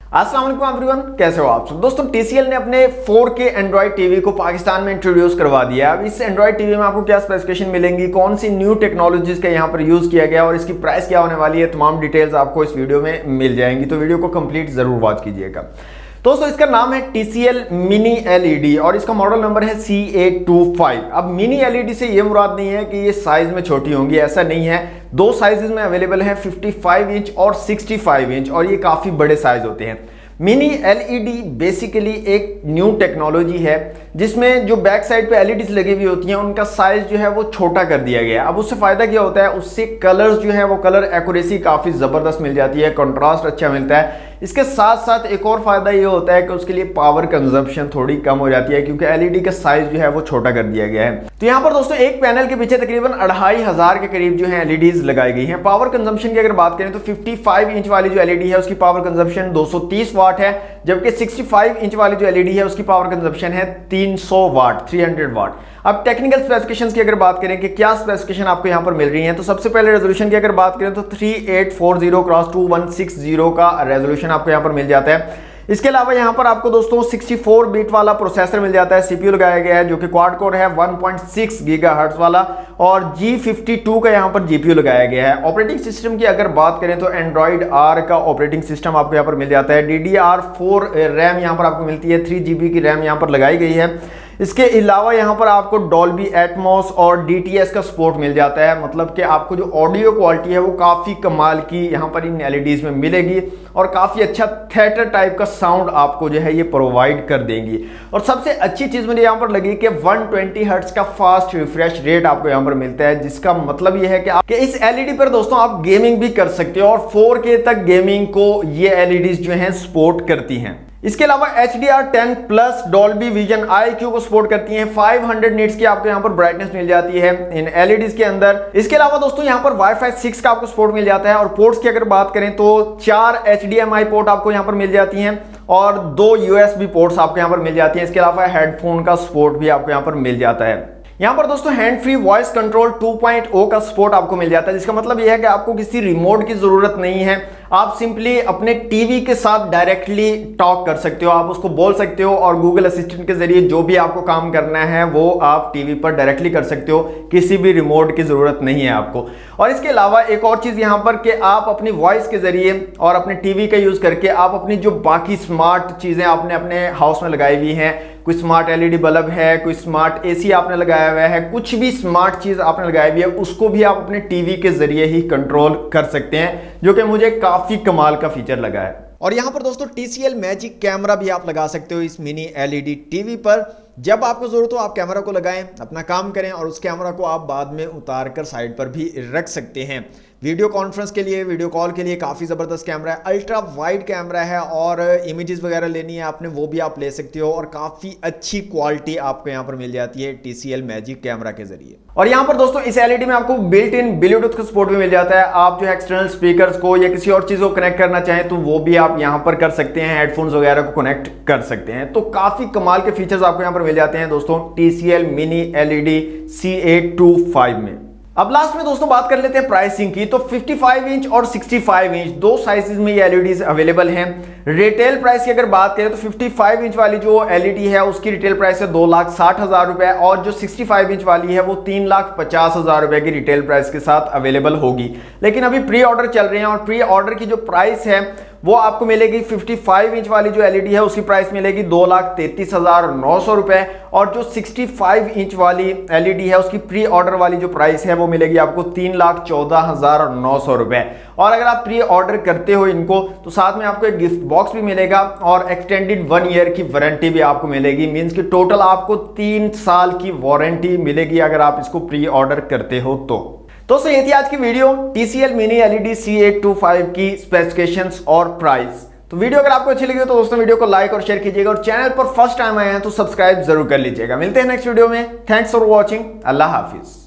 अस्सलाम वालेकुम एवरीवन, कैसे हो आप सब। दोस्तों TCL ने अपने 4K एंड्रॉइड टीवी को पाकिस्तान में इंट्रोड्यूस करवा दिया है। अब इस एंड्रॉइड टीवी में आपको क्या स्पेसिफिकेशन मिलेंगी, कौन सी न्यू टेक्नोलॉजीज का यहाँ पर यूज किया गया और इसकी प्राइस क्या होने वाली है, तमाम डिटेल्स आपको इस वीडियो में मिल जाएंगी। तो वीडियो को कंप्लीट जरूर वॉच कीजिएगा। दोस्तों इसका नाम है TCL मिनी LED और इसका मॉडल नंबर है C825। अब मिनी LED से ये मुराद नहीं है कि ये साइज में छोटी होंगी, ऐसा नहीं है। दो साइजेस में अवेलेबल है, 55 इंच और 65 इंच, और ये काफ़ी बड़े साइज होते हैं। मिनी LED बेसिकली एक न्यू टेक्नोलॉजी है जिसमें जो बैक साइड पे LEDs लगी हुई होती हैं उनका साइज जो है वो छोटा कर दिया गया है। अब उससे फायदा क्या होता है, उससे कलर्स जो है वो कलर एक्यूरेसी काफ़ी ज़बरदस्त मिल जाती है, कंट्रास्ट अच्छा मिलता है। इसके साथ साथ एक और फायदा ये होता है कि उसके लिए पावर कंजप्शन थोड़ी कम हो जाती है क्योंकि LED का साइज जो है वो छोटा कर दिया गया है। तो यहाँ पर दोस्तों एक पैनल के पीछे तकरीबन 2500 के करीब जो है LEDs लगाई गई हैं। पावर कंजप्शन की अगर बात करें तो 55 इंच वाली जो LED है उसकी पावर कंजप्शन 230 वाट है, जबकि 65 इंच वाली जो LED है उसकी पावर कंजप्शन है 300 वाट, 300 वाट। अब टेक्निकल स्पेसिफिकेशंस की अगर बात करें कि क्या स्पेसिफिकेशन आपको यहाँ पर मिल रही है, तो सबसे पहले रेजोल्यूशन की अगर बात करें तो 3840x2160 का रेजोल्यूशन आपको यहाँ पर मिल जाता है। इसके अलावा यहाँ पर आपको दोस्तों 64 बिट वाला प्रोसेसर मिल जाता है, CPU लगाया गया है जो कि क्वाड कोर है 1.6 गीगाहर्ट्ज वाला, और G52 का यहाँ पर GPU लगाया गया है। ऑपरेटिंग सिस्टम की अगर बात करें तो Android R का ऑपरेटिंग सिस्टम आपको यहाँ पर मिल जाता है। DDR4 रैम यहाँ पर आपको मिलती है, 3 GB की रैम यहाँ पर लगाई गई है। इसके अलावा यहाँ पर आपको डॉल्बी एटमॉस और DTS का सपोर्ट मिल जाता है, मतलब कि आपको जो ऑडियो क्वालिटी है वो काफ़ी कमाल की यहाँ पर इन LEDs में मिलेगी और काफ़ी अच्छा थिएटर टाइप का साउंड आपको जो है ये प्रोवाइड कर देंगी। और सबसे अच्छी चीज़ मुझे यहाँ पर लगी कि 120 हर्ट्ज का फास्ट रिफ्रेश रेट आपको यहाँ पर मिलता है, जिसका मतलब ये है कि इस LED पर दोस्तों आप गेमिंग भी कर सकते हो और 4K तक गेमिंग को ये LEDs जो हैं सपोर्ट करती हैं। इसके अलावा HDR10 plus Dolby vision IQ को सपोर्ट करती हैं। 500 निट्स की आपको यहाँ पर ब्राइटनेस मिल जाती है इन LEDs के अंदर। इसके अलावा दोस्तों यहाँ पर Wi-Fi 6 का आपको सपोर्ट मिल जाता है, और पोर्ट्स की अगर बात करें तो 4 HDMI पोर्ट आपको यहाँ पर मिल जाती हैं और 2 USB पोर्ट्स आपको यहाँ पर मिल जाती हैं। इसके अलावा हेडफोन का सपोर्ट भी आपको यहाँ पर मिल जाता है। यहाँ पर दोस्तों हैंड फ्री वॉइस कंट्रोल 2.0 का सपोर्ट आपको मिल जाता है, जिसका मतलब यह है कि आपको किसी रिमोट की जरूरत नहीं है। आप सिंपली अपने टीवी के साथ डायरेक्टली टॉक कर सकते हो, आप उसको बोल सकते हो और गूगल असिस्टेंट के जरिए जो भी आपको काम करना है वो आप टीवी पर डायरेक्टली कर सकते हो, किसी भी रिमोट की जरूरत नहीं है आपको। और इसके अलावा एक और चीज यहाँ पर कि आप अपनी वॉइस के जरिए और अपने टीवी का यूज करके आप अपनी जो बाकी स्मार्ट चीजें आपने अपने हाउस में लगाई हुई हैं, कोई स्मार्ट LED बल्ब है, कोई स्मार्ट AC आपने लगाया हुआ है, कुछ भी स्मार्ट चीज आपने लगाई हुई है, उसको भी आप अपने टीवी के जरिए ही कंट्रोल कर सकते हैं, जो कि मुझे काफी कमाल का फीचर लगा है। और यहाँ पर दोस्तों TCL मैजिक कैमरा भी आप लगा सकते हो इस मिनी LED टीवी पर। जब आपको जरूरत हो आप कैमरा को लगाएं, अपना काम करें, और उस कैमरा को आप बाद में उतार कर साइड पर भी रख सकते हैं। वीडियो कॉन्फ्रेंस के लिए, वीडियो कॉल के लिए काफ़ी ज़बरदस्त कैमरा है, अल्ट्रा वाइड कैमरा है, और इमेजेस वगैरह लेनी है आपने वो भी आप ले सकते हो, और काफ़ी अच्छी क्वालिटी आपको यहाँ पर मिल जाती है TCL मैजिक कैमरा के जरिए। और यहाँ पर दोस्तों इस LED में आपको बिल्ट इन ब्लूटूथ का सपोर्ट भी मिल जाता है। आप जो एक्सटर्नल स्पीकर्स को या किसी और चीज़ को कनेक्ट करना चाहें तो वो भी आप यहाँ पर कर सकते हैं, हेडफोन्स वगैरह को कनेक्ट कर सकते हैं। तो काफ़ी कमाल के फीचर्स आपको यहाँ पर मिल जाते हैं दोस्तों TCL मिनी LED C825 में। अब लास्ट में दोस्तों बात कर लेते हैं प्राइसिंग की। तो 55 इंच और 65 इंच दो साइजेस में ये LEDs अवेलेबल हैं। रिटेल प्राइस की अगर बात करें तो 55 इंच वाली जो LED है उसकी रिटेल प्राइस है 2,60,000 रुपए, और जो 65 इंच वाली है वो 3,50,000 रुपए की रिटेल प्राइस के साथ अवेलेबल होगी। लेकिन अभी प्री ऑर्डर चल रहे हैं और प्री ऑर्डर की जो प्राइस है वो आपको मिलेगी 55 इंच वाली जो LED है उसकी प्राइस मिलेगी 2,33,900 रुपए, और जो 65 इंच वाली LED है उसकी प्री ऑर्डर वाली जो प्राइस है वो मिलेगी आपको 3,14,900 रुपए। और अगर आप प्री ऑर्डर करते हो इनको तो साथ में आपको एक गिफ्ट बॉक्स भी मिलेगा और एक्सटेंडेड 1 ईयर की वारंटी भी आपको मिलेगी। मींस कि टोटल आपको 3 साल की वारंटी मिलेगी अगर आप इसको प्री ऑर्डर करते हो तो। दोस्तों ये थी आज की video TCL mini LED C825 की स्पेसिफिकेशंस और प्राइस। तो वीडियो अगर आपको अच्छी लगी हो तो दोस्तों वीडियो को लाइक और शेयर कीजिएगा, और चैनल पर फर्स्ट टाइम आए हैं तो सब्सक्राइब जरूर कर लीजिएगा। मिलते हैं नेक्स्ट वीडियो में। Thanks for watching. Allah Hafiz.